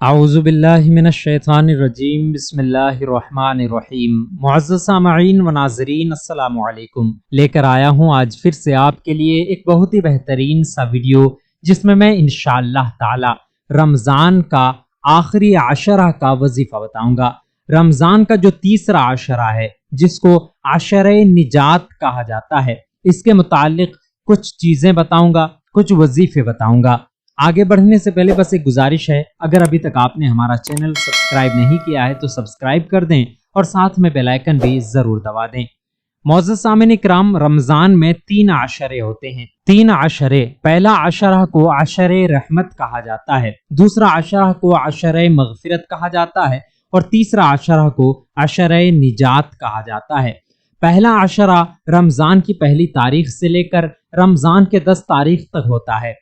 اعوذ باللہ من الشیطان الرجیم بسم اللہ الرحمن الرحیم۔ معزز سامعین و ناظرین السلام علیکم۔ لے کر آیا ہوں آج پھر سے آپ کے لیے ایک بہت ہی بہترین سا ویڈیو، جس میں انشاءاللہ تعالی رمضان کا آخری عشرہ کا وظیفہ بتاؤں گا۔ رمضان کا جو تیسرا عشرہ ہے، جس کو عشرہ نجات کہا جاتا ہے، اس کے متعلق کچھ چیزیں بتاؤں گا، کچھ وظیفے بتاؤں گا۔ آگے بڑھنے سے پہلے بس ایک گزارش ہے، اگر ابھی تک آپ نے ہمارا چینل سبسکرائب نہیں کیا ہے تو سبسکرائب کر دیں اور ساتھ میں بیل آئیکن بھی ضرور دبا دیں۔ معزز سامعین اکرام، رمضان میں 3 عشرے ہوتے ہیں۔ 3 عشرے، پہلا عشرہ کو عشرہ رحمت کہا جاتا ہے، دوسرا عشرہ کو عشرہ مغفرت کہا جاتا ہے، اور تیسرا عشرہ کو عشرہ نجات کہا جاتا ہے۔ پہلا عشرہ رمضان کی پہلی تاریخ سے لے کر رمضان کے 10 تاریخ تک ہوتا ہے،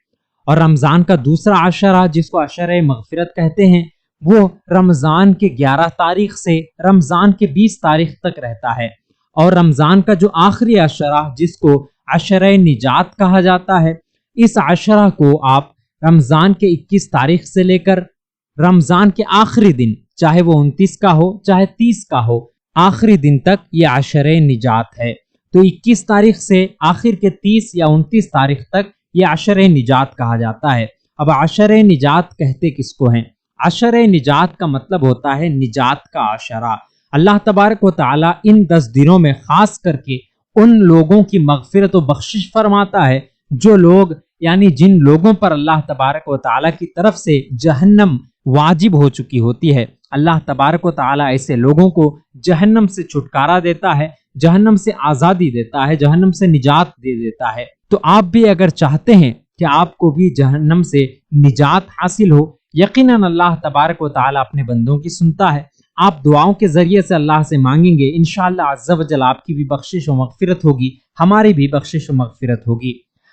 اور رمضان کا دوسرا عشرہ، جس کو عشرہ مغفرت کہتے ہیں، وہ رمضان کے 11 تاریخ سے رمضان کے 20 تاریخ تک رہتا ہے۔ اور رمضان کا جو آخری عشرہ، جس کو عشرہ نجات کہا جاتا ہے، اس عشرہ کو آپ رمضان کے 21 تاریخ سے لے کر رمضان کے آخری دن، چاہے وہ 29 کا ہو چاہے 30 کا ہو، آخری دن تک یہ عشرہ نجات ہے۔ تو 21 تاریخ سے آخر کے 30 یا 29 تاریخ تک یہ عشرہ نجات کہا جاتا ہے۔ اب عشرہ نجات کہتے کس کو ہیں؟ عشرہ نجات کا مطلب ہوتا ہے نجات کا عشرہ۔ اللہ تبارک و تعالی ان 10 دنوں میں خاص کر کے ان لوگوں کی مغفرت و بخشش فرماتا ہے جو لوگ، یعنی جن لوگوں پر اللہ تبارک و تعالی کی طرف سے جہنم واجب ہو چکی ہوتی ہے، اللہ تبارک و تعالی ایسے لوگوں کو جہنم سے چھٹکارا دیتا ہے، جہنم سے آزادی دیتا ہے، جہنم سے نجات دے دیتا ہے۔ تو آپ بھی اگر چاہتے ہیں کہ آپ کو بھی جہنم سے نجات حاصل ہو، یقیناً اللہ تبارک و تعالی اپنے بندوں کی سنتا ہے۔ آپ دعاؤں کے ذریعے سے اللہ سے مانگیں گے، انشاءاللہ عز و جل آپ کی بھی بخشش و مغفرت ہوگی، ہماری بھی بخشش و مغفرت ہوگی۔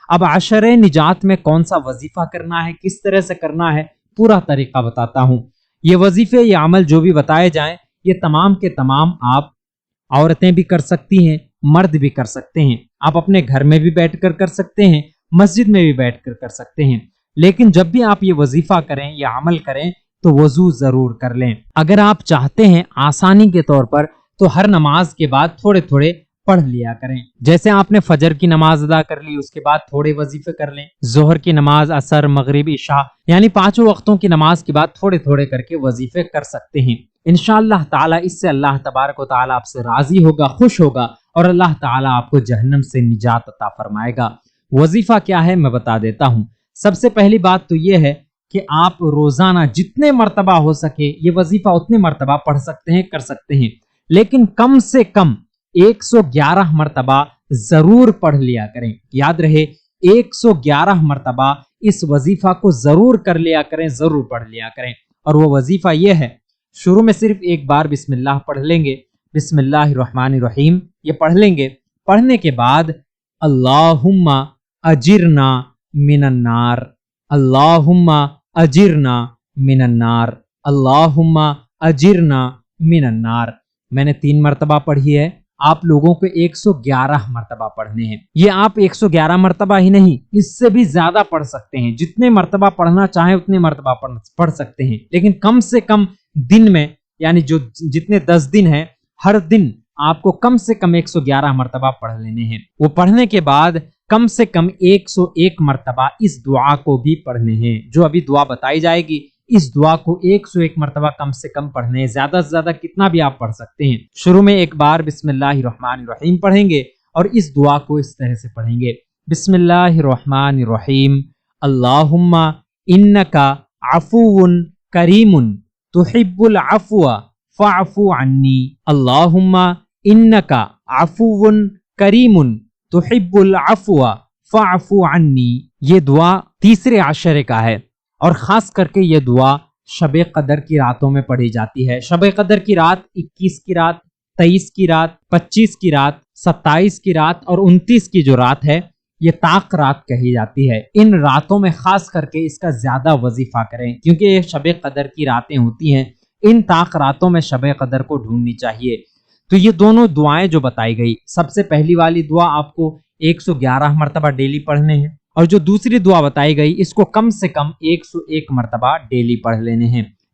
اب عشرہ نجات میں کون سا وظیفہ کرنا ہے، کس طرح سے کرنا ہے، پورا طریقہ بتاتا ہوں۔ یہ وظیفے، یہ عمل جو بھی بتائے جائیں، یہ تمام کے تمام آپ عورتیں بھی کر سکتی ہیں، مرد بھی کر سکتے ہیں۔ آپ اپنے گھر میں بھی بیٹھ کر سکتے ہیں، مسجد میں بھی بیٹھ کر سکتے ہیں، لیکن جب بھی آپ یہ وظیفہ کریں یا عمل کریں تو وضو ضرور کر لیں۔ اگر آپ چاہتے ہیں آسانی کے طور پر تو ہر نماز کے بعد تھوڑے تھوڑے پڑھ لیا کریں۔ جیسے آپ نے فجر کی نماز ادا کر لی، اس کے بعد تھوڑے وظیفے کر لیں۔ ظہر کی نماز، عصر، مغرب، عشاء، یعنی 5 وقتوں کی نماز کے بعد تھوڑے تھوڑے کر کے وظیفے کر سکتے ہیں۔ انشاءاللہ تعالی اس سے اللہ تبارک و تعالی آپ سے راضی ہوگا، خوش ہوگا، اور اللہ تعالی آپ کو جہنم سے نجات عطا فرمائے گا۔ وظیفہ کیا ہے میں بتا دیتا ہوں۔ سب سے پہلی بات تو یہ ہے کہ آپ روزانہ جتنے مرتبہ ہو سکے یہ وظیفہ اتنے مرتبہ پڑھ سکتے ہیں، کر سکتے ہیں، لیکن کم سے کم 111 مرتبہ ضرور پڑھ لیا کریں۔ یاد رہے، 111 مرتبہ اس وظیفہ کو ضرور کر لیا کریں، ضرور پڑھ لیا کریں۔ اور وہ وظیفہ یہ ہے، شروع میں صرف ایک بار بسم اللہ پڑھ لیں گے، بسم اللہ الرحمن الرحیم، یہ پڑھ لیں گے۔ پڑھنے کے بعد اللہم اجرنا من النار، اللہم اجرنا من النار، اللہم اجرنا من النار۔ میں نے 3 مرتبہ پڑھی ہے، آپ لوگوں کو 111 مرتبہ پڑھنے ہیں۔ یہ آپ 111 مرتبہ ہی نہیں، اس سے بھی زیادہ پڑھ سکتے ہیں، جتنے مرتبہ پڑھنا چاہیں اتنے مرتبہ پڑھ سکتے ہیں، لیکن کم سے کم دن میں، یعنی جو جتنے 10 دن ہیں، ہر دن آپ کو کم سے کم 111 مرتبہ پڑھ لینے ہیں۔ وہ پڑھنے کے بعد کم سے کم 101 مرتبہ اس دعا کو بھی پڑھنے ہیں۔ جو ابھی دعا بتائی جائے گی، اس دعا کو 101 مرتبہ کم سے کم پڑھنے ہیں، زیادہ سے زیادہ کتنا بھی آپ پڑھ سکتے ہیں۔ شروع میں ایک بار بسم اللہ الرحمن الرحیم پڑھیں گے، اور اس دعا کو اس طرح سے پڑھیں گے، بسم اللہ الرحمن الرحیم، اللہم انکا عفو کریم تحب العفو فاعف عنی، اللہم انکا عفو کریم تحب العفو فاعف عنی۔ یہ دعا تیسرے عشرے کا ہے، اور خاص کر کے یہ دعا شب قدر کی راتوں میں پڑھی جاتی ہے۔ شب قدر کی رات 21 کی رات، 23 کی رات، 25 کی رات، 27 کی رات اور 29 کی جو رات ہے، یہ طاق رات کہی جاتی ہے۔ ان راتوں میں خاص کر کے اس کا زیادہ وظیفہ کریں، کیونکہ یہ شب قدر کی راتیں ہوتی ہیں۔ ان طاق راتوں میں شب قدر کو ڈھونڈنی چاہیے۔ تو یہ دونوں دعائیں جو بتائی گئی، سب سے پہلی والی دعا آپ کو 111 مرتبہ ڈیلی پڑھنے ہیں، اور جو دوسری دعا بتائی گئی اس کو کم سے کم 101 مرتبہ ڈیلی پڑھ لینے ہیں۔